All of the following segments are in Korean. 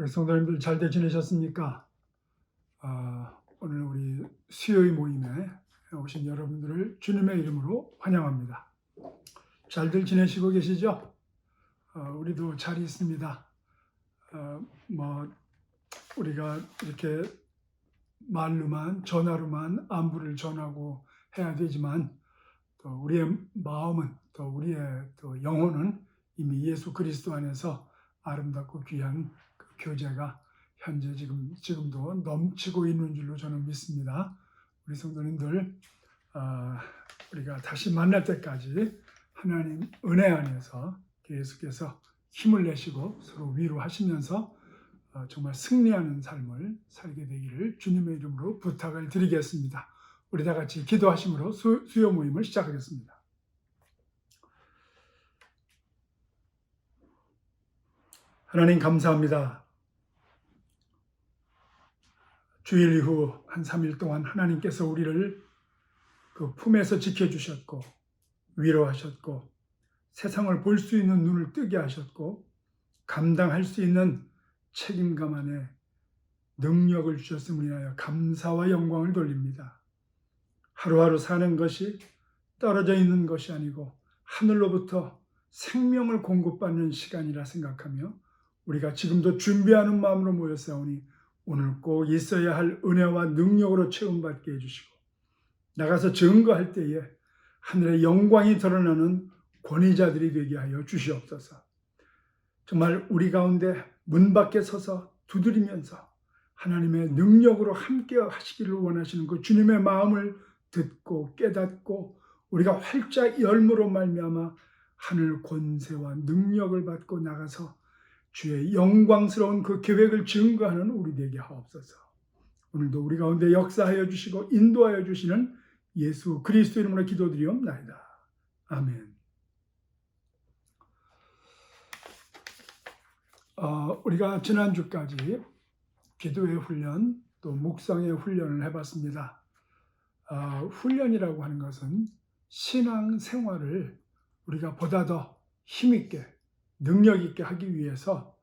우리 성도님들 잘들 지내셨습니까? 오늘 우리 수요일 모임에 오신 여러분들을 주님의 이름으로 환영합니다. 잘들 지내시고 계시죠? 우리도 잘 있습니다. 우리가 이렇게 말로만 전화로만 안부를 전하고 해야 되지만 또 우리의 마음은 또 우리의 또 영혼은 이미 예수 그리스도 안에서 아름답고 귀한 그 교제가 현재 지금도 넘치고 있는 줄로 저는 믿습니다. 우리 성도님들 우리가 다시 만날 때까지 하나님 은혜 안에서 계속해서 힘을 내시고 서로 위로하시면서 정말 승리하는 삶을 살게 되기를 주님의 이름으로 부탁을 드리겠습니다. 우리 다 같이 기도하심으로 수요 모임을 시작하겠습니다. 하나님 감사합니다. 주일 이후 한 3일 동안 하나님께서 우리를 그 품에서 지켜주셨고 위로하셨고 세상을 볼 수 있는 눈을 뜨게 하셨고 감당할 수 있는 책임감 안에 능력을 주셨음을 인하여 감사와 영광을 돌립니다. 하루하루 사는 것이 떨어져 있는 것이 아니고 하늘로부터 생명을 공급받는 시간이라 생각하며 우리가 지금도 준비하는 마음으로 모였사오니 오늘 꼭 있어야 할 은혜와 능력으로 체험받게 해주시고 나가서 증거할 때에 하늘의 영광이 드러나는 권위자들이 되게 하여 주시옵소서. 정말 우리 가운데 문 밖에 서서 두드리면서 하나님의 능력으로 함께 하시기를 원하시는 그 주님의 마음을 듣고 깨닫고 우리가 활짝 열므로 말미암아 하늘 권세와 능력을 받고 나가서 주의 영광스러운 그 계획을 증거하는 우리 되게 하옵소서. 오늘도 우리 가운데 역사하여 주시고 인도하여 주시는 예수 그리스도 이름으로 기도드리옵나이다. 아멘. 우리가 지난주까지 기도의 훈련 또 묵상의 훈련을 해봤습니다. 훈련이라고 하는 것은 신앙 생활을 우리가 보다 더 힘있게 능력 있게 하기 위해서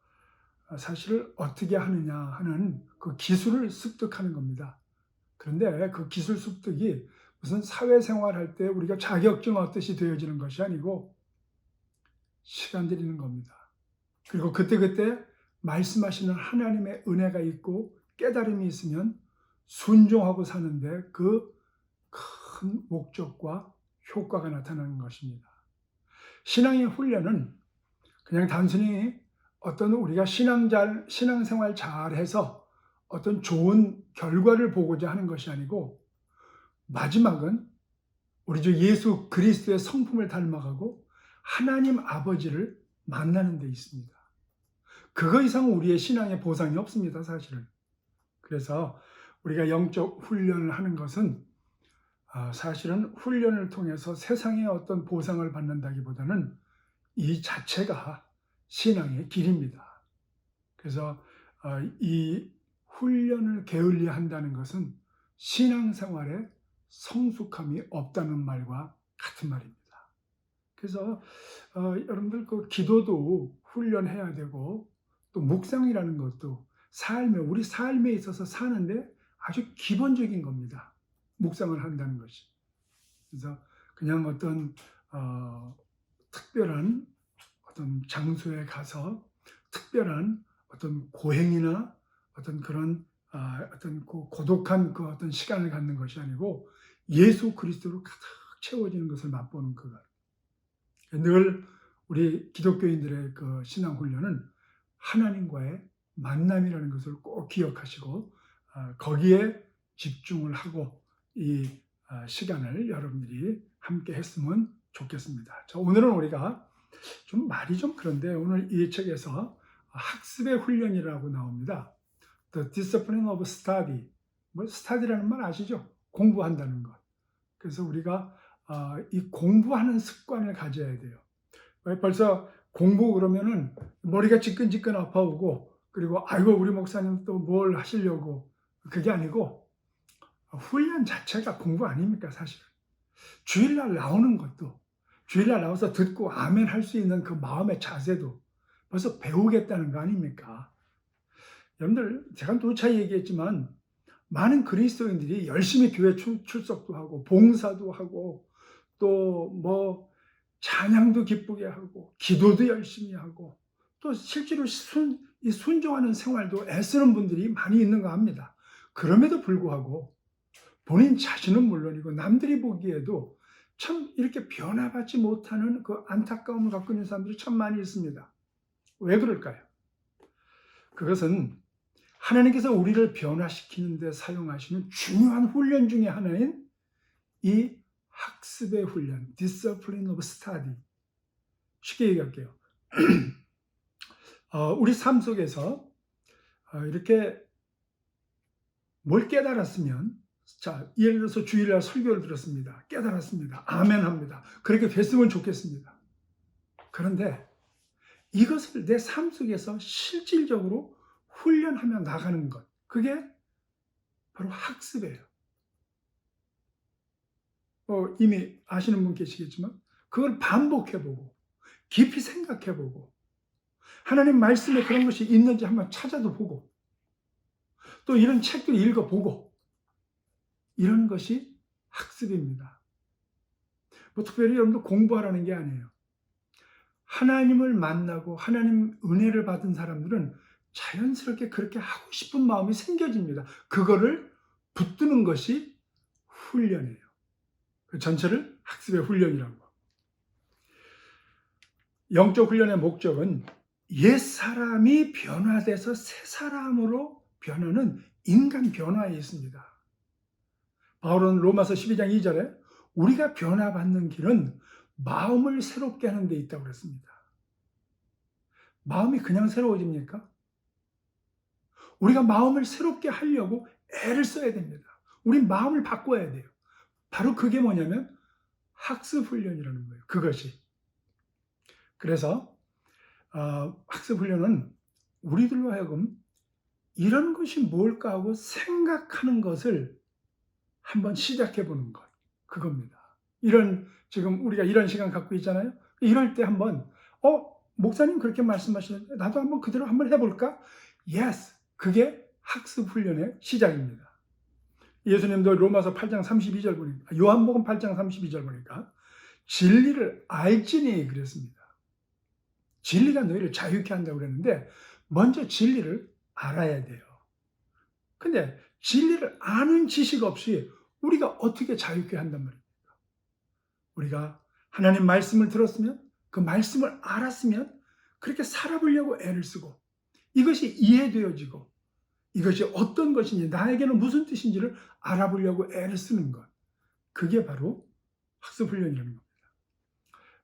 사실 어떻게 하느냐 하는 그 기술을 습득하는 겁니다. 그런데 그 기술 습득이 무슨 사회생활할 때 우리가 자격증 얻듯이 되어지는 것이 아니고 시간 들이는 겁니다. 그리고 그때그때 말씀하시는 하나님의 은혜가 있고 깨달음이 있으면 순종하고 사는데 그 큰 목적과 효과가 나타나는 것입니다. 신앙의 훈련은 그냥 단순히 어떤 우리가 신앙생활 잘해서 어떤 좋은 결과를 보고자 하는 것이 아니고 마지막은 우리 주 예수 그리스도의 성품을 닮아가고 하나님 아버지를 만나는 데 있습니다. 그거 이상 우리의 신앙의 보상이 없습니다, 사실은. 그래서 우리가 영적 훈련을 하는 것은 사실은 훈련을 통해서 세상의 어떤 보상을 받는다기보다는 이 자체가 신앙의 길입니다. 그래서 이 훈련을 게을리 한다는 것은 신앙생활에 성숙함이 없다는 말과 같은 말입니다. 그래서 여러분들 그 기도도 훈련해야 되고 또 묵상이라는 것도 우리 삶에 있어서 사는데 아주 기본적인 겁니다. 묵상을 한다는 것이. 그래서 그냥 어떤 특별한 어떤 장소에 가서 특별한 어떤 고행이나 어떤 그런 어떤 고독한 그 어떤 시간을 갖는 것이 아니고 예수 그리스도로 가득 채워지는 것을 맛보는 그것. 늘 우리 기독교인들의 그 신앙 훈련은 하나님과의 만남이라는 것을 꼭 기억하시고 거기에 집중을 하고 이 시간을 여러분들이 함께 했으면 좋겠습니다. 자, 오늘은 우리가 좀 말이 좀 그런데 오늘 이 책에서 학습의 훈련이라고 나옵니다. The Discipline of Study. study라는 말 아시죠? 공부한다는 것. 그래서 우리가 이 공부하는 습관을 가져야 돼요. 벌써 공부 그러면은 머리가 지끈지끈 아파오고 그리고 아이고 우리 목사님 또 뭘 하시려고 그게 아니고 훈련 자체가 공부 아닙니까 사실은. 주일날 나오는 것도 주일날 나와서 듣고 아멘 할 수 있는 그 마음의 자세도 벌써 배우겠다는 거 아닙니까? 여러분들 제가 누차 얘기했지만 많은 그리스도인들이 열심히 교회 출석도 하고 봉사도 하고 또 뭐 찬양도 기쁘게 하고 기도도 열심히 하고 또 실제로 순종하는 생활도 애쓰는 분들이 많이 있는가 합니다. 그럼에도 불구하고 본인 자신은 물론이고 남들이 보기에도 참 이렇게 변화받지 못하는 그 안타까움을 갖고 있는 사람들이 참 많이 있습니다. 왜 그럴까요? 그것은 하나님께서 우리를 변화시키는 데 사용하시는 중요한 훈련 중에 하나인 이 학습의 훈련, discipline of study. 쉽게 얘기할게요. 우리 삶 속에서 이렇게 뭘 깨달았으면, 자, 예를 들어서 주일날 설교를 들었습니다. 깨달았습니다. 아멘 합니다. 그렇게 됐으면 좋겠습니다. 그런데 이것을 내 삶 속에서 실질적으로 훈련하며 나가는 것, 그게 바로 학습이에요. 이미 아시는 분 계시겠지만 그걸 반복해보고 깊이 생각해보고 하나님 말씀에 그런 것이 있는지 한번 찾아도 보고 또 이런 책들 읽어보고 이런 것이 학습입니다. 뭐 특별히 여러분들 공부하라는 게 아니에요. 하나님을 만나고 하나님 은혜를 받은 사람들은 자연스럽게 그렇게 하고 싶은 마음이 생겨집니다. 그거를 붙드는 것이 훈련이에요. 그 전체를 학습의 훈련이라고. 영적 훈련의 목적은 옛사람이 변화돼서 새사람으로 변하는 인간 변화에 있습니다. 바울은 로마서 12장 2절에 우리가 변화받는 길은 마음을 새롭게 하는 데 있다고 그랬습니다. 마음이 그냥 새로워집니까? 우리가 마음을 새롭게 하려고 애를 써야 됩니다. 우린 마음을 바꿔야 돼요. 바로 그게 뭐냐면 학습 훈련이라는 거예요. 그것이. 그래서 학습 훈련은 우리들로 하여금 이런 것이 뭘까 하고 생각하는 것을 한번 시작해 보는 것. 그겁니다. 지금 우리가 이런 시간 갖고 있잖아요. 이럴 때 한번 목사님 그렇게 말씀하시는데 나도 한번 그대로 한번 해볼까? Yes. 그게 학습 훈련의 시작입니다. 예수님도 로마서 8장 32절 보니까, 요한복음 8장 32절 보니까 진리를 알지니 그랬습니다. 진리가 너희를 자유케 한다고 그랬는데 먼저 진리를 알아야 돼요. 근데 진리를 아는 지식 없이 우리가 어떻게 자유케 한단 말입니까? 우리가 하나님 말씀을 들었으면 그 말씀을 알았으면 그렇게 살아보려고 애를 쓰고 이것이 이해되어지고 이것이 어떤 것인지 나에게는 무슨 뜻인지를 알아보려고 애를 쓰는 것. 그게 바로 학습훈련이라는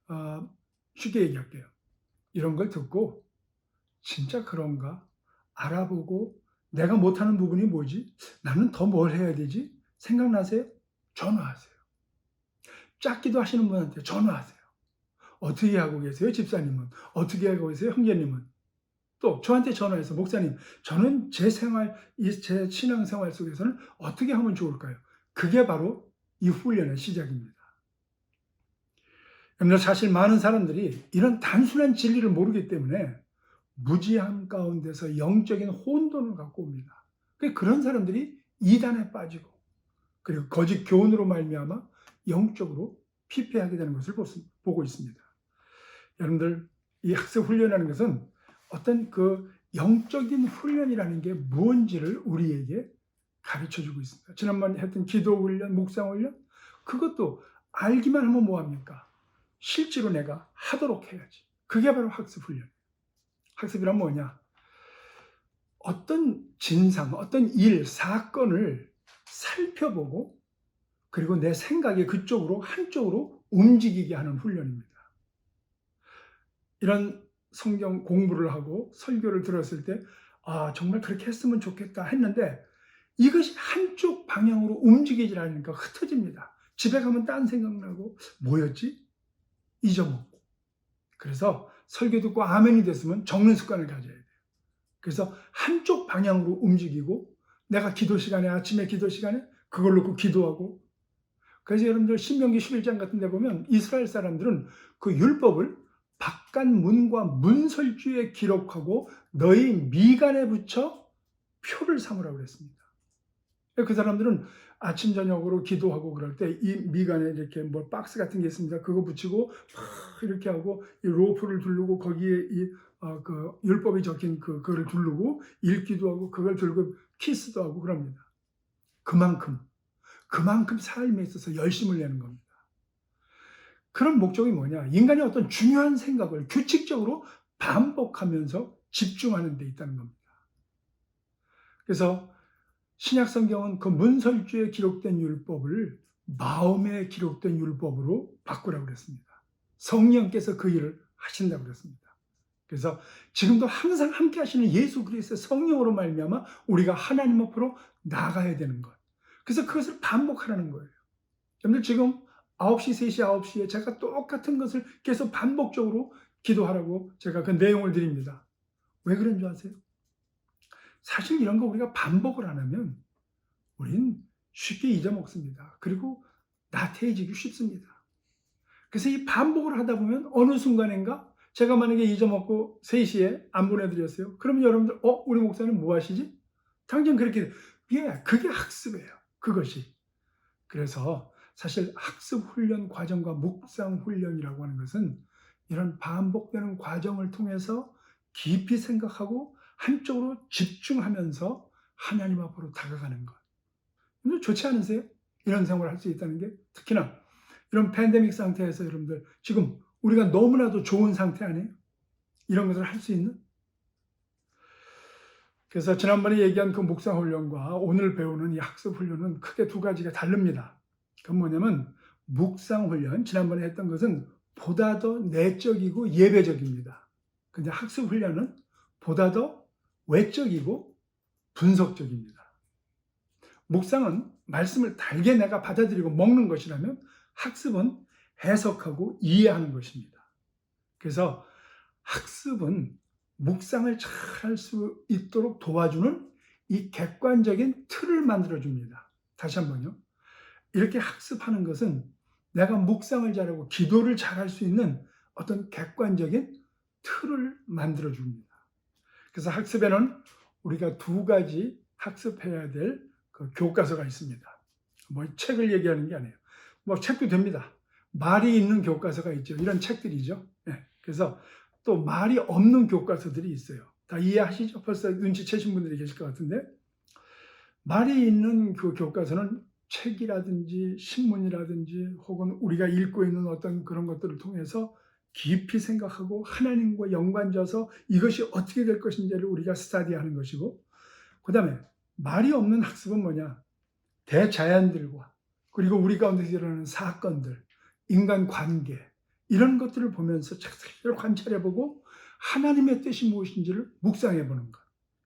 겁니다. 쉽게 얘기할게요. 이런 걸 듣고 진짜 그런가 알아보고 내가 못하는 부분이 뭐지? 나는 더 뭘 해야 되지? 생각나세요? 전화하세요. 짝기도 하시는 분한테 전화하세요. 어떻게 하고 계세요? 집사님은? 어떻게 하고 계세요? 형제님은? 또 저한테 전화해서 목사님, 저는 제 신앙생활 속에서는 어떻게 하면 좋을까요? 그게 바로 이 훈련의 시작입니다. 여러분, 사실 많은 사람들이 이런 단순한 진리를 모르기 때문에 무지함 가운데서 영적인 혼돈을 갖고 옵니다. 그런 사람들이 이단에 빠지고 그리고 거짓 교훈으로 말미암아 영적으로 피폐하게 되는 것을 보고 있습니다. 여러분들, 이 학습 훈련이라는 것은 어떤 그 영적인 훈련이라는 게 무엇인지를 우리에게 가르쳐주고 있습니다. 지난번에 했던 기도 훈련, 묵상 훈련, 그것도 알기만 하면 뭐합니까? 실제로 내가 하도록 해야지. 그게 바로 학습 훈련. 학습이란 뭐냐? 어떤 진상, 어떤 일, 사건을 살펴보고 그리고 내 생각이 그쪽으로, 한쪽으로 움직이게 하는 훈련입니다. 이런 성경 공부를 하고 설교를 들었을 때 정말 그렇게 했으면 좋겠다 했는데 이것이 한쪽 방향으로 움직이질 않으니까 흩어집니다. 집에 가면 딴 생각나고 뭐였지? 잊어먹고. 그래서 설교 듣고 아멘이 됐으면 적는 습관을 가져야 돼요. 그래서 한쪽 방향으로 움직이고 내가 기도 시간에, 아침에 기도 시간에 그걸 놓고 기도하고. 그래서 여러분들 신명기 11장 같은 데 보면 이스라엘 사람들은 그 율법을 바깥문과 문설주에 기록하고 너희 미간에 붙여 표를 삼으라고 그랬습니다. 그 사람들은 아침 저녁으로 기도하고 그럴 때 이 미간에 이렇게 뭐 박스 같은 게 있습니다. 그거 붙이고 막 이렇게 하고 이 로프를 두르고 거기에 그 율법이 적힌 그거를 두르고 읽기도 하고 그걸 들고 키스도 하고 그럽니다. 그만큼 삶에 있어서 열심을 내는 겁니다. 그런 목적이 뭐냐? 인간의 어떤 중요한 생각을 규칙적으로 반복하면서 집중하는 데 있다는 겁니다. 그래서 신약 성경은 그 문설주에 기록된 율법을 마음에 기록된 율법으로 바꾸라고 그랬습니다. 성령께서 그 일을 하신다고 그랬습니다. 그래서 지금도 항상 함께 하시는 예수 그리스도의 성령으로 말미암아 우리가 하나님 앞으로 나가야 되는 것. 그래서 그것을 반복하라는 거예요. 여러분들 지금 9시, 3시, 9시에 제가 똑같은 것을 계속 반복적으로 기도하라고 제가 그 내용을 드립니다. 왜 그런 줄 아세요? 사실 이런 거 우리가 반복을 안 하면 우린 쉽게 잊어먹습니다. 그리고 나태해지기 쉽습니다. 그래서 이 반복을 하다 보면 어느 순간인가 제가 만약에 잊어먹고 3시에 안 보내드렸어요. 그러면 여러분들 우리 목사님 뭐 하시지? 당장 그렇게 그게 학습이에요. 그것이. 그래서 사실 학습 훈련 과정과 묵상 훈련이라고 하는 것은 이런 반복되는 과정을 통해서 깊이 생각하고 한쪽으로 집중하면서 하나님 앞으로 다가가는 것. 좋지 않으세요? 이런 생활을 할 수 있다는 게. 특히나 이런 팬데믹 상태에서 여러분들 지금 우리가 너무나도 좋은 상태 아니에요? 이런 것을 할 수 있는? 그래서 지난번에 얘기한 그 묵상 훈련과 오늘 배우는 이 학습 훈련은 크게 두 가지가 다릅니다. 그건 뭐냐면 묵상 훈련, 지난번에 했던 것은 보다 더 내적이고 예배적입니다. 근데 학습 훈련은 보다 더 외적이고 분석적입니다. 묵상은 말씀을 달게 내가 받아들이고 먹는 것이라면 학습은 해석하고 이해하는 것입니다. 그래서 학습은 묵상을 잘 할 수 있도록 도와주는 이 객관적인 틀을 만들어줍니다. 다시 한번요. 이렇게 학습하는 것은 내가 묵상을 잘하고 기도를 잘할 수 있는 어떤 객관적인 틀을 만들어줍니다. 그래서 학습에는 우리가 두 가지 학습해야 될 그 교과서가 있습니다. 뭐 책을 얘기하는 게 아니에요. 뭐 책도 됩니다. 말이 있는 교과서가 있죠. 이런 책들이죠. 네. 그래서 또 말이 없는 교과서들이 있어요. 다 이해하시죠? 벌써 눈치채신 분들이 계실 것 같은데 말이 있는 그 교과서는 책이라든지 신문이라든지 혹은 우리가 읽고 있는 어떤 그런 것들을 통해서 깊이 생각하고 하나님과 연관져서 이것이 어떻게 될 것인지를 우리가 스터디하는 것이고, 그 다음에 말이 없는 학습은 뭐냐? 대자연들과 그리고 우리 가운데서 일어나는 사건들, 인간관계 이런 것들을 보면서 자세히 관찰해보고 하나님의 뜻이 무엇인지를 묵상해보는 것,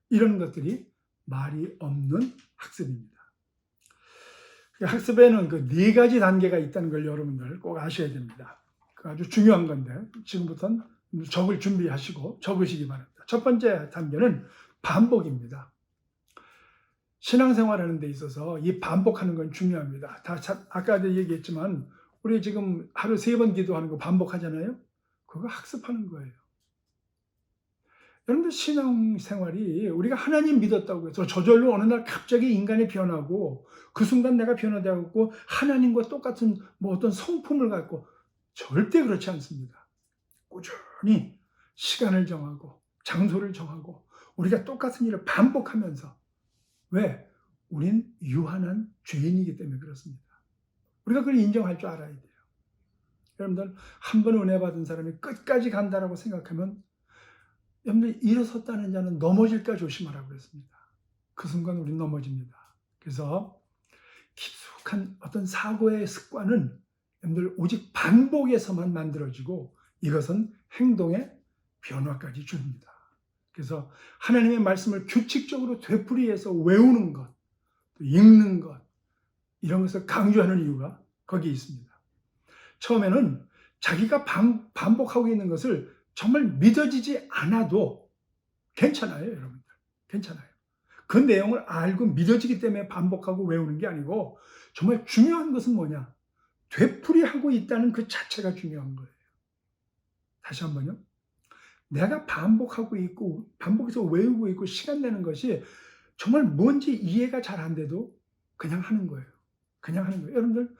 이런 것들이 말이 없는 학습입니다. 학습에는 그 네 가지 단계가 있다는 걸 여러분들 꼭 아셔야 됩니다. 아주 중요한 건데 지금부터는 적을 준비하시고 적으시기 바랍니다. 첫 번째 단계는 반복입니다. 신앙생활하는 데 있어서 이 반복하는 건 중요합니다. 아까도 얘기했지만 우리 지금 하루 3번 기도하는 거 반복하잖아요. 그거 학습하는 거예요. 여러분들 신앙생활이 우리가 하나님 믿었다고 해서 저절로 어느 날 갑자기 인간이 변하고 그 순간 내가 변화되고 하나님과 똑같은 뭐 어떤 성품을 갖고 절대 그렇지 않습니다. 꾸준히 시간을 정하고 장소를 정하고 우리가 똑같은 일을 반복하면서, 왜? 우린 유한한 죄인이기 때문에 그렇습니다. 우리가 그걸 인정할 줄 알아야 돼요. 여러분들 한 번 은혜 받은 사람이 끝까지 간다라고 생각하면 여러분들 일어섰다는 자는 넘어질까 조심하라고 그랬습니다. 그 순간 우린 넘어집니다. 그래서 깊숙한 어떤 사고의 습관은 여러분들 오직 반복에서만 만들어지고 이것은 행동의 변화까지 줍니다. 그래서 하나님의 말씀을 규칙적으로 되풀이해서 외우는 것, 읽는 것, 이런 것을 강조하는 이유가 거기에 있습니다. 처음에는 자기가 반복하고 있는 것을 정말 믿어지지 않아도 괜찮아요, 여러분들. 괜찮아요. 그 내용을 알고 믿어지기 때문에 반복하고 외우는 게 아니고 정말 중요한 것은 뭐냐? 되풀이하고 있다는 그 자체가 중요한 거예요. 다시 한번요. 내가 반복하고 있고 반복해서 외우고 있고 시간 내는 것이 정말 뭔지 이해가 잘 안 돼도 그냥 하는 거예요. 그냥 하는 거예요. 여러분들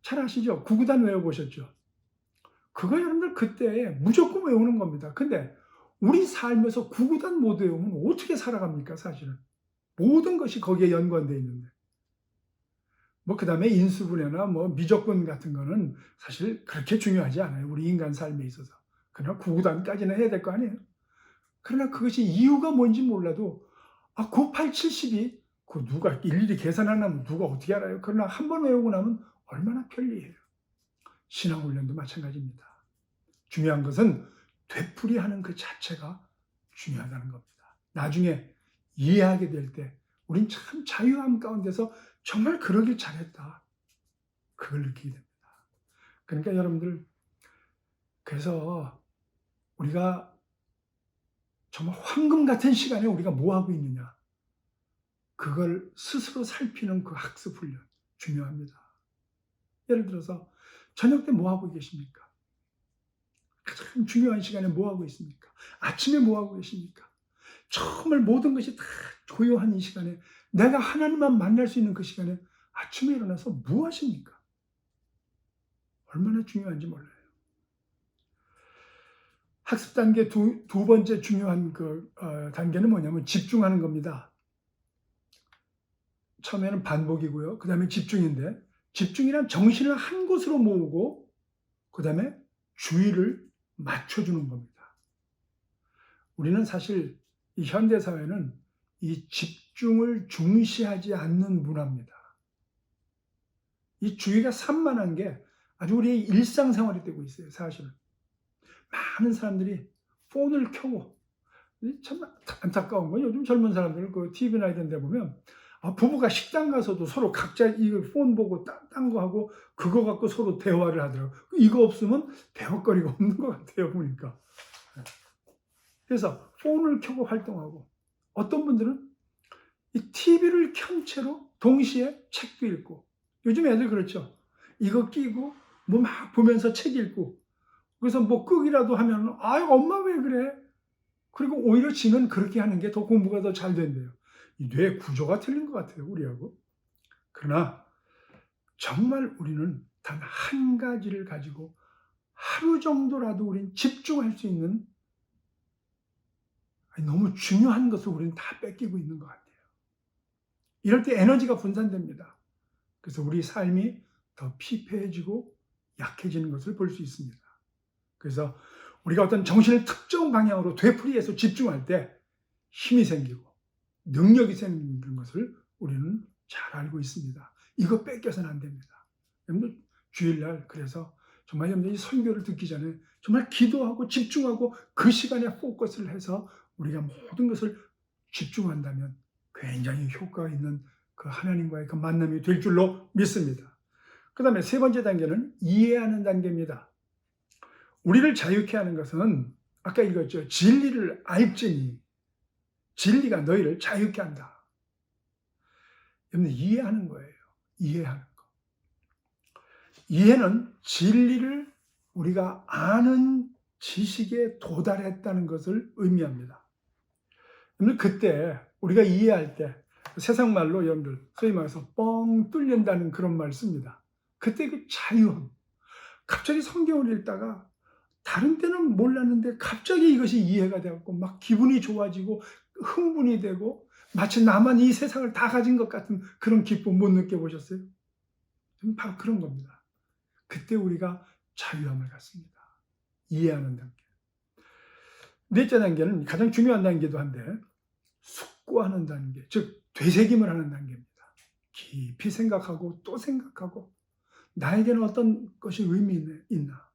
잘 아시죠? 구구단 외워보셨죠? 그거 여러분들 그때 무조건 외우는 겁니다. 근데 우리 삶에서 구구단 못 외우면 어떻게 살아갑니까, 사실은? 모든 것이 거기에 연관되어 있는데. 그 다음에 인수분해나 미적분 같은 거는 사실 그렇게 중요하지 않아요. 우리 인간 삶에 있어서. 그러나 구구단까지는 해야 될 거 아니에요. 그러나 그것이 이유가 뭔지 몰라도 98, 72, 그 누가 일일이 계산하려면 누가 어떻게 알아요? 그러나 한 번 외우고 나면 얼마나 편리해요. 신앙훈련도 마찬가지입니다. 중요한 것은 되풀이하는 그 자체가 중요하다는 겁니다. 나중에 이해하게 될 때 우린 참 자유함 가운데서 정말 그러길 잘했다. 그걸 느끼게 됩니다. 그러니까 여러분들, 그래서 우리가 정말 황금 같은 시간에 우리가 뭐 하고 있느냐, 그걸 스스로 살피는 그 학습 훈련 중요합니다. 예를 들어서 저녁 때 뭐 하고 계십니까? 가장 중요한 시간에 뭐 하고 있습니까? 아침에 뭐 하고 계십니까? 정말 모든 것이 다 조용한 이 시간에, 내가 하나님만 만날 수 있는 그 시간에 아침에 일어나서 뭐 하십니까? 얼마나 중요한지 몰라요. 학습 단계 두 번째 중요한 단계는 뭐냐면 집중하는 겁니다. 처음에는 반복이고요. 그 다음에 집중인데, 집중이란 정신을 한 곳으로 모으고 그 다음에 주의를 맞춰주는 겁니다. 우리는 사실 이 현대사회는 이 집중을 중시하지 않는 문화입니다. 이 주의가 산만한 게 아주 우리의 일상생활이 되고 있어요, 사실은. 많은 사람들이 폰을 켜고, 참 안타까운 건 요즘 젊은 사람들 그 TV나 이런 데 보면 부부가 식당 가서도 서로 각자 이 폰 보고 딴 거 하고 그거 갖고 서로 대화를 하더라고요. 이거 없으면 대화거리가 없는 것 같아요, 보니까. 그래서 폰을 켜고 활동하고, 어떤 분들은 이 TV를 켠 채로 동시에 책도 읽고, 요즘 애들 그렇죠. 이거 끼고 막 보면서 책 읽고, 그래서 끄기라도 하면 엄마 왜 그래? 그리고 오히려 지는 그렇게 하는 게 더 공부가 더 잘 된대요. 이 뇌 구조가 틀린 것 같아요, 우리하고. 그러나 정말 우리는 단 한 가지를 가지고 하루 정도라도 우리는 집중할 수 있는, 너무 중요한 것을 우리는 다 뺏기고 있는 것 같아요. 이럴 때 에너지가 분산됩니다. 그래서 우리 삶이 더 피폐해지고 약해지는 것을 볼 수 있습니다. 그래서 우리가 어떤 정신을 특정 방향으로 되풀이해서 집중할 때 힘이 생기고 능력이 생기는 것을 우리는 잘 알고 있습니다. 이거 뺏겨서는 안 됩니다. 여러분들 주일날 그래서 정말 여러분들이 설교를 듣기 전에 정말 기도하고 집중하고 그 시간에 포커스를 해서 우리가 모든 것을 집중한다면 굉장히 효과가 있는 그 하나님과의 그 만남이 될 줄로 믿습니다. 그 다음에 세 번째 단계는 이해하는 단계입니다. 우리를 자유케 하는 것은 아까 읽었죠. 진리를 알지니 진리가 너희를 자유케 한다. 여러분 이해하는 거예요. 이해하는 거. 이해는 진리를 우리가 아는 지식에 도달했다는 것을 의미합니다. 여러분 그때 우리가 이해할 때 세상 말로 여러분들 소위 말해서 뻥 뚫린다는 그런 말 씁니다. 그때 그 자유함. 갑자기 성경을 읽다가 다른 때는 몰랐는데 갑자기 이것이 이해가 되고 막 기분이 좋아지고 흥분이 되고 마치 나만 이 세상을 다 가진 것 같은 그런 기쁨 못 느껴보셨어요? 바로 그런 겁니다. 그때 우리가 자유함을 갖습니다. 이해하는 단계. 넷째 단계는 가장 중요한 단계도 한데 숙고하는 단계, 즉 되새김을 하는 단계입니다. 깊이 생각하고 또 생각하고 나에게는 어떤 것이 의미 있나?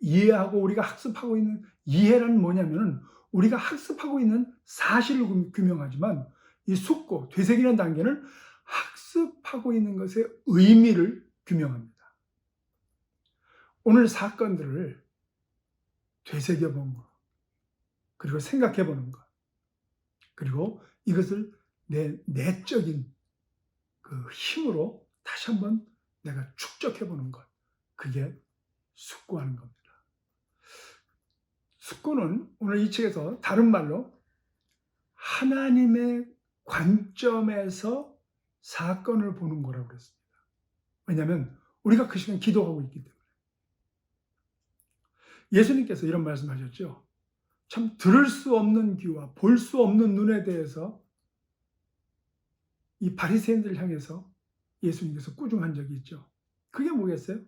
이해하고 우리가 학습하고 있는 이해란 뭐냐면은 우리가 학습하고 있는 사실을 규명하지만 이 숙고, 되새기는 단계는 학습하고 있는 것의 의미를 규명합니다. 오늘 사건들을 되새겨본 것, 그리고 생각해보는 것, 그리고 이것을 내 내적인 그 힘으로 다시 한번 내가 축적해보는 것, 그게 숙고하는 겁니다. 숙고는 오늘 이 책에서 다른 말로 하나님의 관점에서 사건을 보는 거라고 그랬습니다. 왜냐하면 우리가 그 시간 기도하고 있기 때문에. 예수님께서 이런 말씀하셨죠. 참 들을 수 없는 귀와 볼 수 없는 눈에 대해서 이 바리새인들을 향해서 예수님께서 꾸중한 적이 있죠. 그게 뭐겠어요?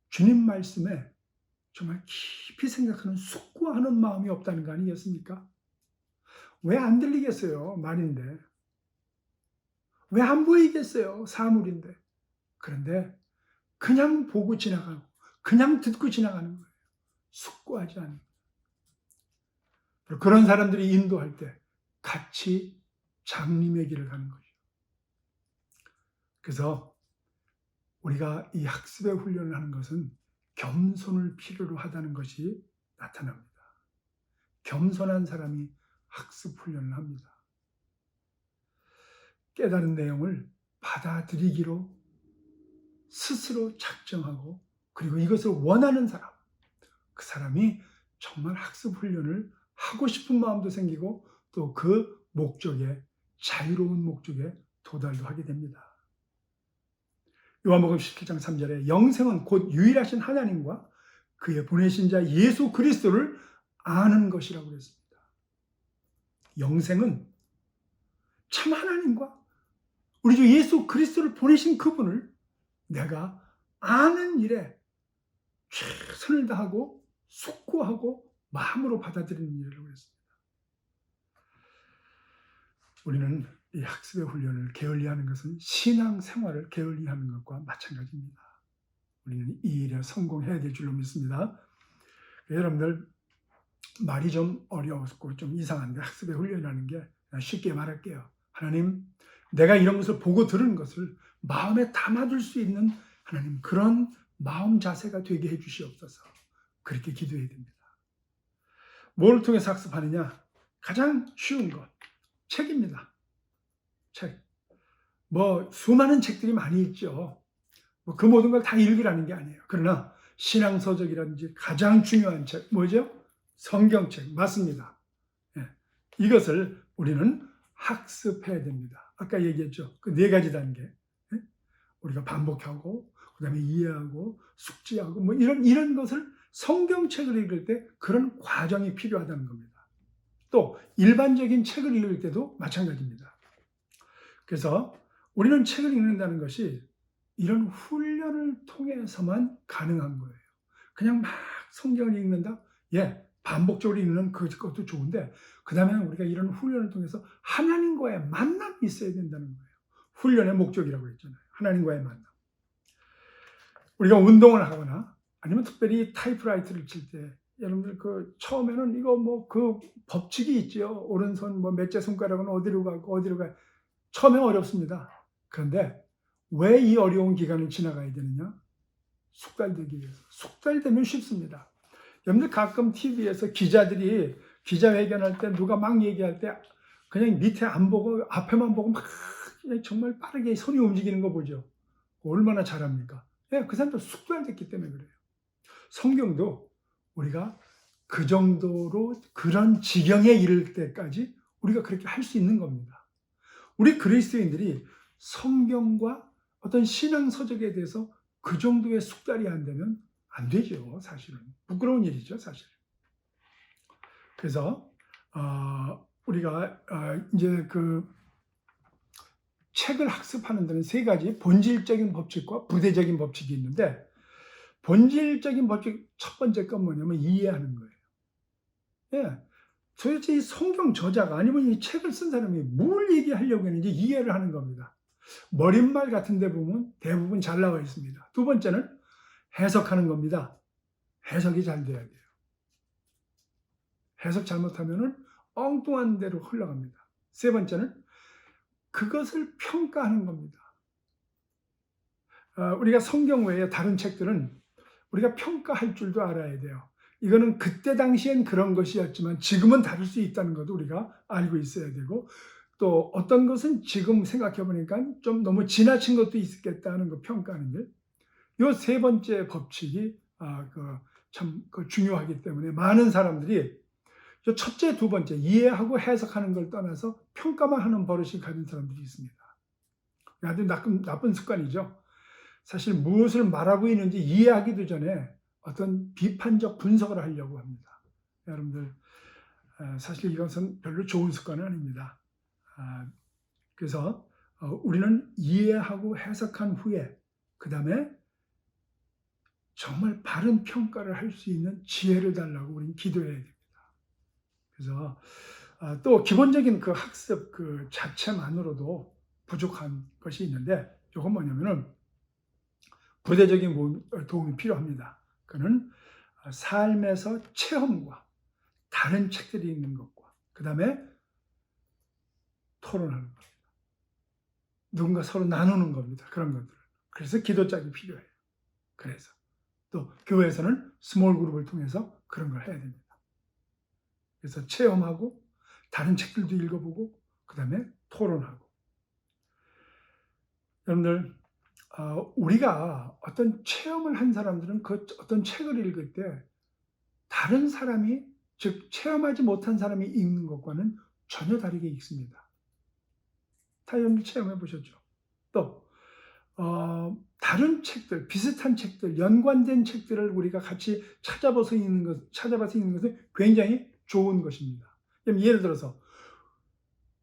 주님 말씀에 정말 깊이 생각하는 숙고하는 마음이 없다는 거 아니겠습니까? 왜 안 들리겠어요? 말인데. 왜 안 보이겠어요? 사물인데. 그런데 그냥 보고 지나가고 그냥 듣고 지나가는 거예요. 숙고하지 않는 거예요. 그런 사람들이 인도할 때 같이 장님의 길을 가는 거죠. 그래서 우리가 이 학습의 훈련을 하는 것은 겸손을 필요로 하다는 것이 나타납니다. 겸손한 사람이 학습 훈련을 합니다. 깨달은 내용을 받아들이기로 스스로 작정하고 그리고 이것을 원하는 사람, 그 사람이 정말 학습 훈련을 하고 싶은 마음도 생기고 또 그 목적에 자유로운 목적에 도달도 하게 됩니다. 요한복음 17장 3절에 영생은 곧 유일하신 하나님과 그의 보내신 자 예수 그리스도를 아는 것이라고 했습니다. 영생은 참 하나님과 우리 주 예수 그리스도를 보내신 그분을 내가 아는 일에 최선을 다하고 숙고하고 마음으로 받아들이는 일이라고 했습니다. 우리는 이 학습의 훈련을 게을리하는 것은 신앙생활을 게을리하는 것과 마찬가지입니다. 우리는 이 일에 성공해야 될 줄로 믿습니다. 여러분들 말이 좀 어려웠고 좀 이상한데 학습의 훈련이라는 게 쉽게 말할게요. 하나님, 내가 이런 것을 보고 들은 것을 마음에 담아둘 수 있는 하나님 그런 마음 자세가 되게 해주시옵소서. 그렇게 기도해야 됩니다. 뭘 통해서 학습하느냐? 가장 쉬운 것, 책입니다. 책. 수많은 책들이 많이 있죠. 그 모든 걸 다 읽으라는 게 아니에요. 그러나 신앙서적이라든지 가장 중요한 책, 뭐죠? 성경책, 맞습니다. 이것을 우리는 학습해야 됩니다. 아까 얘기했죠. 그 4가지 단계. 우리가 반복하고, 그 다음에 이해하고, 숙지하고, 이런 것을 성경책을 읽을 때 그런 과정이 필요하다는 겁니다. 또 일반적인 책을 읽을 때도 마찬가지입니다. 그래서 우리는 책을 읽는다는 것이 이런 훈련을 통해서만 가능한 거예요. 그냥 막 성경을 읽는다? 반복적으로 읽는 그것도 좋은데 그 다음에 우리가 이런 훈련을 통해서 하나님과의 만남이 있어야 된다는 거예요. 훈련의 목적이라고 했잖아요. 하나님과의 만남. 우리가 운동을 하거나 아니면 특별히 타이프라이터를 칠 때 여러분들 처음에는 이거 그 법칙이 있죠. 오른손 몇째 손가락은 어디로 가고 어디로 가요. 처음엔 어렵습니다. 그런데 왜 이 어려운 기간을 지나가야 되느냐? 숙달되기 위해서. 숙달되면 쉽습니다. 여러분들 가끔 TV에서 기자들이 기자회견할 때 누가 막 얘기할 때 그냥 밑에 안 보고 앞에만 보고 막 그냥 정말 빠르게 손이 움직이는 거 보죠. 얼마나 잘합니까? 그 사람들 숙달됐기 때문에 그래요. 성경도 우리가 그 정도로 그런 지경에 이를 때까지 우리가 그렇게 할 수 있는 겁니다. 우리 그리스도인들이 성경과 어떤 신앙 서적에 대해서 그 정도의 숙달이 안 되면 안 되죠, 사실은. 부끄러운 일이죠, 사실. 그래서 우리가 이제 그 책을 학습하는 데는 3가지 본질적인 법칙과 부대적인 법칙이 있는데 본질적인 법칙 첫 번째 건 뭐냐면 이해하는 거예요. 도대체 이 성경 저자가 아니면 이 책을 쓴 사람이 뭘 얘기하려고 했는지 이해를 하는 겁니다. 머릿말 같은 데 보면 대부분 잘 나와 있습니다. 2번째는 해석하는 겁니다. 해석이 잘 돼야 돼요. 해석 잘못하면 엉뚱한 대로 흘러갑니다. 3번째는 그것을 평가하는 겁니다. 우리가 성경 외에 다른 책들은 우리가 평가할 줄도 알아야 돼요. 이거는 그때 당시엔 그런 것이었지만 지금은 다를 수 있다는 것도 우리가 알고 있어야 되고 또 어떤 것은 지금 생각해 보니까 좀 너무 지나친 것도 있겠다는 거 평가하는데 이 3번째 법칙이 참 중요하기 때문에 많은 사람들이 첫째, 두 번째, 이해하고 해석하는 걸 떠나서 평가만 하는 버릇이 가진 사람들이 있습니다. 아주 나쁜 습관이죠. 사실 무엇을 말하고 있는지 이해하기도 전에 어떤 비판적 분석을 하려고 합니다. 여러분들, 사실 이것은 별로 좋은 습관은 아닙니다. 그래서 우리는 이해하고 해석한 후에 그 다음에 정말 바른 평가를 할 수 있는 지혜를 달라고 우리는 기도해야 됩니다. 그래서 또 기본적인 그 학습 그 자체만으로도 부족한 것이 있는데, 이건 뭐냐면은 부대적인 도움이 필요합니다. 그는 삶에서 체험과 다른 책들이 있는 것과 그 다음에 토론하는 겁니다. 누군가 서로 나누는 겁니다. 그런 것들을. 그래서 기도짝이 필요해요. 그래서 또 교회에서는 스몰 그룹을 통해서 그런 걸 해야 됩니다. 그래서 체험하고 다른 책들도 읽어보고 그 다음에 토론하고. 여러분들, 우리가 어떤 체험을 한 사람들은 그 어떤 책을 읽을 때 다른 사람이, 즉 체험하지 못한 사람이 읽는 것과는 전혀 다르게 읽습니다. 다 여러분들 체험해 보셨죠? 또 다른 책들, 비슷한 책들, 연관된 책들을 우리가 같이 찾아봐서 읽는 것은 굉장히 좋은 것입니다. 예를 들어서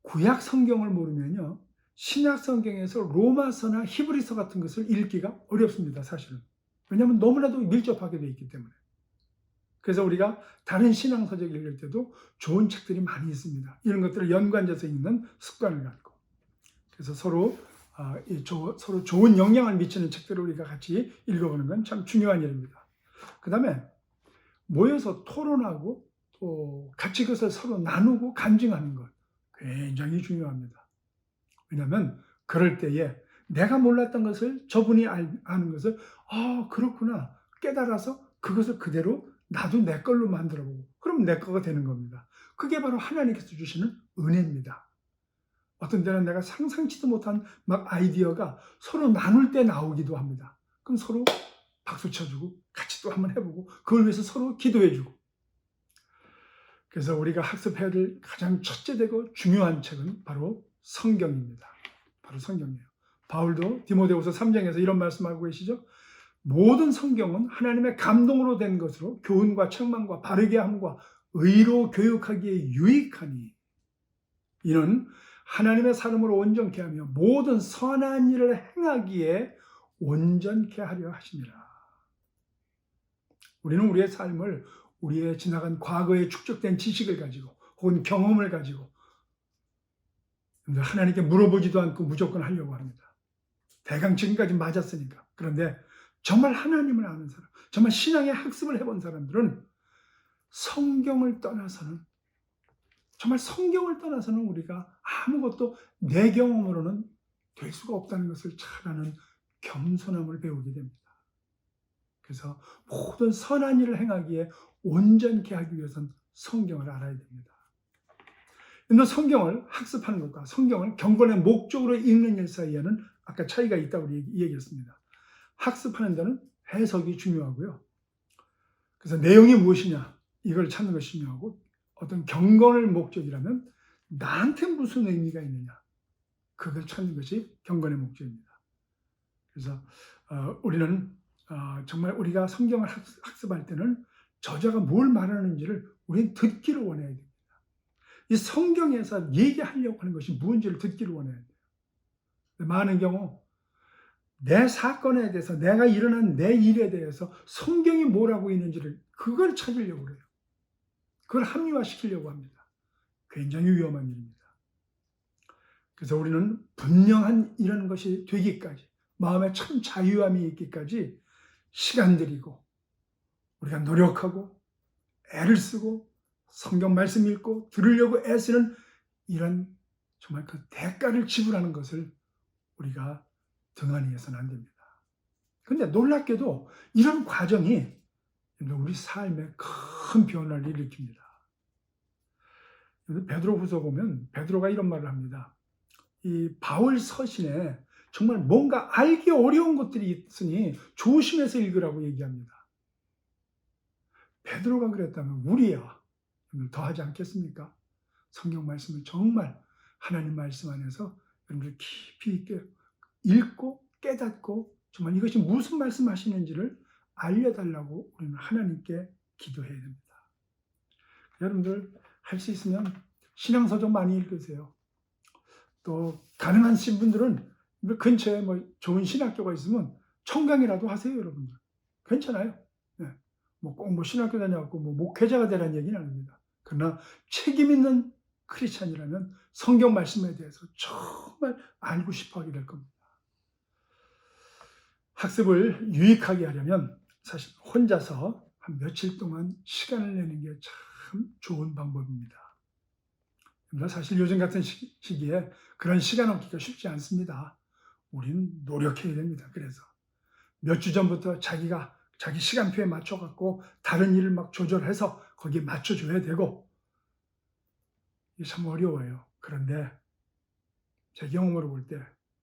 구약 성경을 모르면요, 신약 성경에서 로마서나 히브리서 같은 것을 읽기가 어렵습니다, 사실은. 왜냐하면 너무나도 밀접하게 되어 있기 때문에. 그래서 우리가 다른 신앙서적 읽을 때도 좋은 책들이 많이 있습니다. 이런 것들을 연관져서 읽는 습관을 갖고. 그래서 서로 좋은 영향을 미치는 책들을 우리가 같이 읽어보는 건 참 중요한 일입니다. 그 다음에 모여서 토론하고 또 같이 그것을 서로 나누고 간증하는 것 굉장히 중요합니다. 왜냐하면 그럴 때에 내가 몰랐던 것을 저분이 아는 것을 그렇구나 깨달아서 그것을 그대로 나도 내 걸로 만들어보고 그럼 내 거가 되는 겁니다. 그게 바로 하나님께서 주시는 은혜입니다. 어떤 때는 내가 상상치도 못한 막 아이디어가 서로 나눌 때 나오기도 합니다. 그럼 서로 박수 쳐주고 같이 또 한번 해보고 그걸 위해서 서로 기도해주고. 그래서 우리가 학습해야 될 가장 첫째되고 중요한 책은 바로 성경입니다. 바로 성경이에요. 바울도 디모데후서 3장에서 이런 말씀하고 계시죠. 모든 성경은 하나님의 감동으로 된 것으로 교훈과 책망과 바르게 함과 의로 교육하기에 유익하니 이는 하나님의 사람으로 온전케 하며 모든 선한 일을 행하기에 온전케 하려 하심이라. 우리는 우리의 삶을 우리의 지나간 과거에 축적된 지식을 가지고 혹은 경험을 가지고 하나님께 물어보지도 않고 무조건 하려고 합니다. 대강 지금까지 맞았으니까. 그런데 정말 하나님을 아는 사람, 정말 신앙의 학습을 해본 사람들은 성경을 떠나서는 우리가 아무것도 내 경험으로는 될 수가 없다는 것을 잘 아는 겸손함을 배우게 됩니다. 그래서 모든 선한 일을 행하기에 온전케 하기 위해서는 성경을 알아야 됩니다. 근데 성경을 학습하는 것과 성경을 경건의 목적으로 읽는 일 사이에는 아까 차이가 있다고 얘기했습니다. 학습하는 데는 해석이 중요하고요. 그래서 내용이 무엇이냐 이걸 찾는 것이 중요하고 어떤 경건의 목적이라면 나한테 무슨 의미가 있느냐 그걸 찾는 것이 경건의 목적입니다. 그래서 우리는 정말 우리가 성경을 학습할 때는 저자가 뭘 말하는지를 우리는 듣기를 원해야 됩니다. 이 성경에서 얘기하려고 하는 것이 무엇인지를 듣기를 원해야 돼요. 많은 경우 내 사건에 대해서 내가 일어난 내 일에 대해서 성경이 뭐라고 있는지를 그걸 찾으려고 그래요. 그걸 합리화시키려고 합니다. 굉장히 위험한 일입니다. 그래서 우리는 분명한 이런 것이 되기까지 마음에 참 자유함이 있기까지 시간 들이고 우리가 노력하고 애를 쓰고 성경 말씀 읽고 들으려고 애쓰는 이런 정말 그 대가를 지불하는 것을 우리가 등한히 해서는 안 됩니다. 그런데 놀랍게도 이런 과정이 우리 삶에 큰 변화를 일으킵니다. 베드로후서 보면 베드로가 이런 말을 합니다. 이 바울 서신에 정말 뭔가 알기 어려운 것들이 있으니 조심해서 읽으라고 얘기합니다. 베드로가 그랬다면 우리야 더 하지 않겠습니까? 성경 말씀을 정말 하나님 말씀 안에서 여러분들 깊이 있게 읽고 깨닫고 정말 이것이 무슨 말씀하시는지를 알려달라고 우리는 하나님께 기도해야 됩니다. 여러분들 할 수 있으면 신앙서 좀 많이 읽으세요. 또 가능하신 분들은 근처에 좋은 신학교가 있으면 청강이라도 하세요, 여러분들. 괜찮아요. 네. 꼭 신학교 다녀갖고 목회자가 되라는 얘기는 아닙니다. 그러나 책임 있는 크리스찬이라면 성경 말씀에 대해서 정말 알고 싶어 하게 될 겁니다. 학습을 유익하게 하려면 사실 혼자서 한 며칠 동안 시간을 내는 게 참 좋은 방법입니다. 사실 요즘 같은 시기에 그런 시간 얻기가 쉽지 않습니다. 우리는 노력해야 됩니다. 그래서 몇 주 전부터 자기 시간표에 맞춰갖고 다른 일을 조절해서 거기에 맞춰줘야 되고, 이게 참 어려워요. 그런데 제 경험으로 볼 때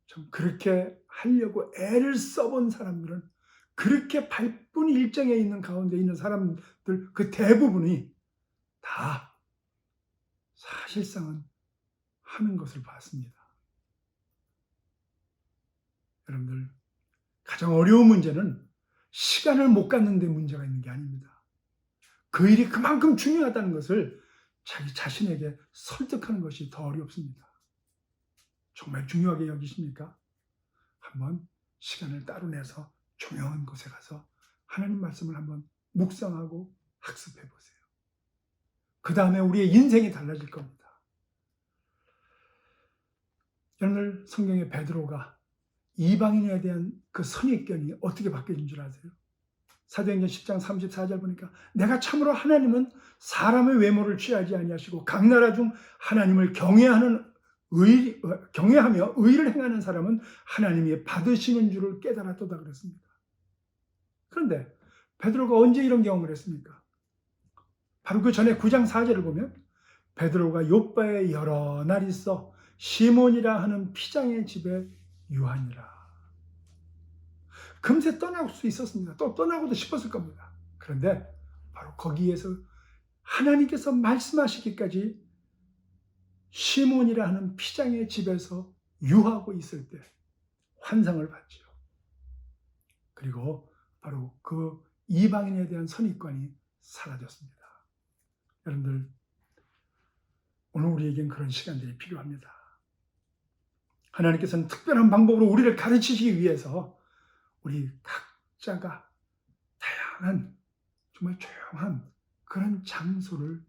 참 그렇게 하려고 애를 써본 사람들은, 그렇게 바쁜 일정에 있는 가운데 있는 사람들 그 대부분이 다 사실상은 하는 것을 봤습니다. 여러분들, 가장 어려운 문제는 시간을 못 갖는 데 문제가 있는 게 아닙니다. 그 일이 그만큼 중요하다는 것을 자기 자신에게 설득하는 것이 더 어렵습니다. 정말 중요하게 여기십니까? 한번 시간을 따로 내서 조용한 곳에 가서 하나님 말씀을 한번 묵상하고 학습해 보세요. 그 다음에 우리의 인생이 달라질 겁니다. 오늘 성경의 베드로가 이방인에 대한 그 선입견이 어떻게 바뀌어진 줄 아세요? 사도행전 10장 34절 보니까 내가 참으로 하나님은 사람의 외모를 취하지 아니하시고 각 나라 중 하나님을 경외하며 의를 행하는 사람은 하나님이 받으시는 줄을 깨달았도다 그랬습니다. 그런데 베드로가 언제 이런 경험을 했습니까? 바로 그 전에 9장 4절을 보면 베드로가 요빠에 여러 날 있어 시몬이라 하는 피장의 집에 유하니라. 금세 떠날 수 있었습니다. 또 떠나고도 싶었을 겁니다. 그런데 바로 거기에서 하나님께서 말씀하시기까지 시몬이라 하는 피장의 집에서 유하고 있을 때 환상을 봤죠. 그리고 바로 그 이방인에 대한 선입관이 사라졌습니다. 여러분들, 오늘 우리에겐 그런 시간들이 필요합니다. 하나님께서는 특별한 방법으로 우리를 가르치시기 위해서 우리 각자가 다양한 정말 조용한 그런 장소를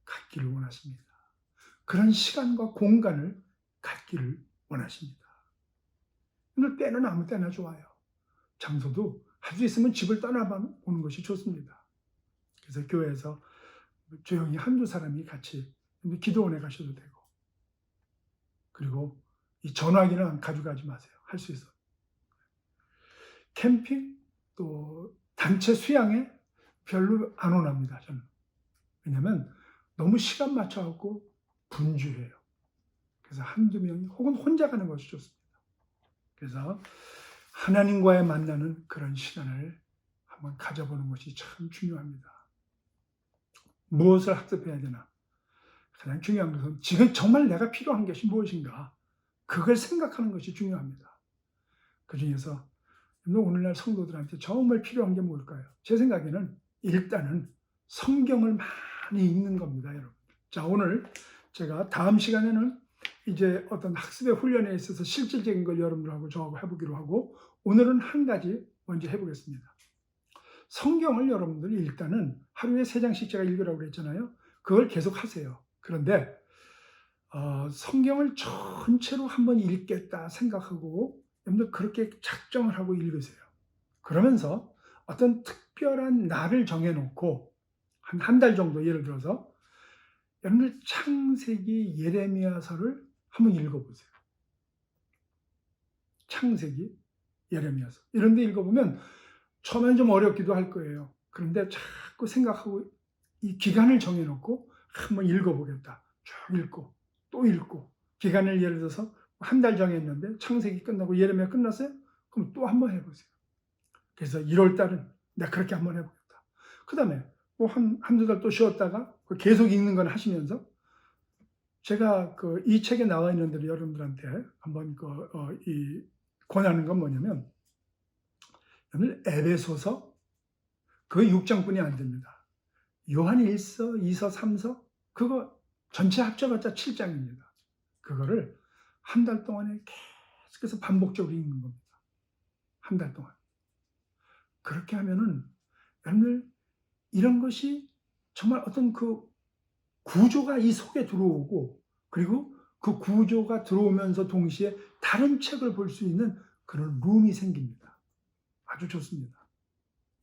갖기를 원하십니다. 그런 시간과 공간을 갖기를 원하십니다. 오늘 때는 아무 때나 좋아요. 장소도 할 수 있으면 집을 떠나보는 것이 좋습니다. 그래서 교회에서 조용히 한두 사람이 같이 기도원에 가셔도 되고, 그리고 이 전화기는 가져가지 마세요. 할 수 있어요. 캠핑 또 단체 수양에 별로 안 원합니다. 저는. 왜냐하면 너무 시간 맞춰갖고 분주해요. 그래서 한두 명이 혹은 혼자 가는 것이 좋습니다. 그래서 하나님과의 만나는 그런 시간을 한번 가져보는 것이 참 중요합니다. 무엇을 학습해야 되나? 가장 중요한 것은 지금 정말 내가 필요한 것이 무엇인가? 그걸 생각하는 것이 중요합니다. 그 중에서 오늘날 성도들한테 정말 필요한 게 뭘까요? 제 생각에는 일단은 성경을 많이 읽는 겁니다, 여러분. 자, 오늘 제가 다음 시간에는 이제 어떤 학습의 훈련에 있어서 실질적인 걸 여러분들하고 저하고 해보기로 하고, 오늘은 한 가지 먼저 해보겠습니다. 성경을 여러분들이 일단은 하루에 3장씩 제가 읽으라고 그랬잖아요. 그걸 계속 하세요. 그런데 성경을 전체로 한번 읽겠다 생각하고 여러분들 그렇게 작정을 하고 읽으세요. 그러면서 어떤 특별한 날을 정해놓고 한 달 정도, 예를 들어서 여러분들 창세기, 예레미야서를 한번 읽어보세요. 창세기, 예레미야서 이런 데 읽어보면 처음엔 좀 어렵기도 할 거예요. 그런데 자꾸 생각하고 이 기간을 정해놓고 한번 읽어보겠다. 쭉 읽고 또 읽고, 기간을 예를 들어서 한 달 정했는데 창세기 끝나고 예레미야 끝났어요? 그럼 또 한번 해보세요. 그래서 1월 달은 내가 그렇게 한번 해보겠다. 그 다음에 뭐 한두 달 또 쉬었다가 계속 읽는 건 하시면서 제가 이 책에 나와 있는 대로 여러분들한테 한번 이 권하는 건 뭐냐면 여러분 에베소서 그 6장뿐이 안 됩니다. 요한 1서, 2서, 3서 그거 전체 합쳐봤자 7장입니다. 그거를 한 달 동안에 계속해서 반복적으로 읽는 겁니다. 한 달 동안. 그렇게 하면은 여러분들 이런 것이 정말 어떤 그 구조가 이 속에 들어오고 그리고 그 구조가 들어오면서 동시에 다른 책을 볼 수 있는 그런 룸이 생깁니다. 아주 좋습니다.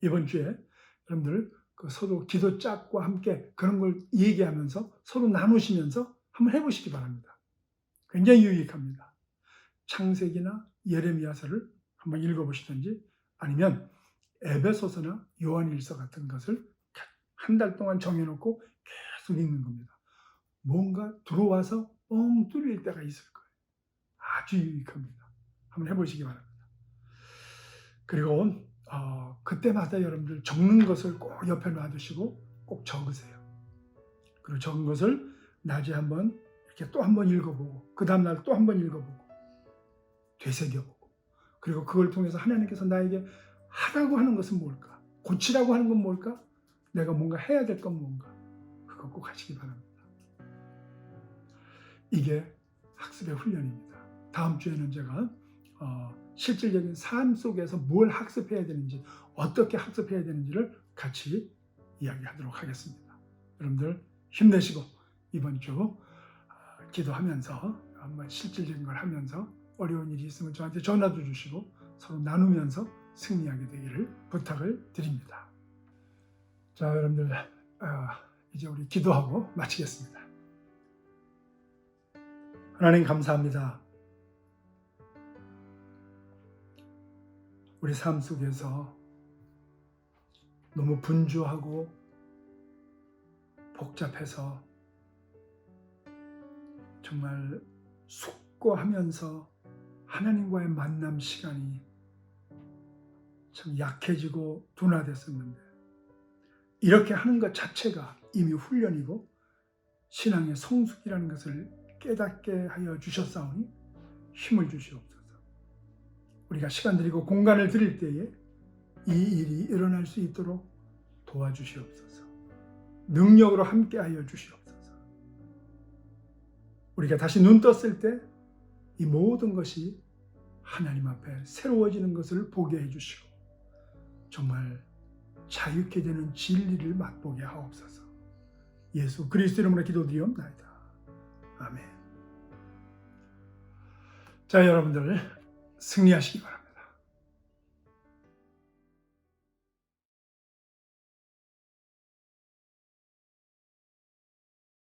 이번 주에 여러분들 서로 기도 짝과 함께 그런 걸 얘기하면서 서로 나누시면서 한번 해보시기 바랍니다. 굉장히 유익합니다. 창세기나 예레미야서를 한번 읽어보시든지 아니면 에베소서나 요한일서 같은 것을 한 달 동안 정해놓고 계속 읽는 겁니다. 뭔가 들어와서 뻥 뚫릴 때가 있을 거예요. 아주 유익합니다. 한번 해보시기 바랍니다. 그리고 그때마다 여러분들 적는 것을 꼭 옆에 놔두시고 꼭 적으세요. 그리고 적은 것을 낮에 한번 이렇게 또 한번 읽어보고 그 다음날 또 한번 읽어보고 되새겨보고 그리고 그걸 통해서 하나님께서 나에게 하라고 하는 것은 뭘까? 고치라고 하는 건 뭘까? 내가 뭔가 해야 될 건 뭔가? 그거 꼭 하시기 바랍니다. 이게 학습의 훈련입니다. 다음 주에는 제가 실질적인 삶 속에서 뭘 학습해야 되는지 어떻게 학습해야 되는지를 같이 이야기하도록 하겠습니다. 여러분들 힘내시고 이번 주 기도하면서 한번 실질적인 걸 하면서 어려운 일이 있으면 저한테 전화도 주시고 서로 나누면서 승리하게 되기를 부탁을 드립니다. 자, 여러분들 이제 우리 기도하고 마치겠습니다. 하나님 감사합니다. 우리 삶 속에서 너무 분주하고 복잡해서 정말 숙고하면서 하나님과의 만남 시간이 참 약해지고 둔화됐었는데 이렇게 하는 것 자체가 이미 훈련이고 신앙의 성숙이라는 것을 깨닫게 하여 주셨사오니 힘을 주시옵소서. 우리가 시간 드리고 공간을 드릴 때에 이 일이 일어날 수 있도록 도와주시옵소서. 능력으로 함께하여 주시옵소서. 우리가 다시 눈 떴을 때 이 모든 것이 하나님 앞에 새로워지는 것을 보게 해주시고 정말 자유케 되는 진리를 맛보게 하옵소서. 예수 그리스도 이름으로 기도드리옵나이다. 아멘. 자, 여러분들 승리하시기 바랍니다.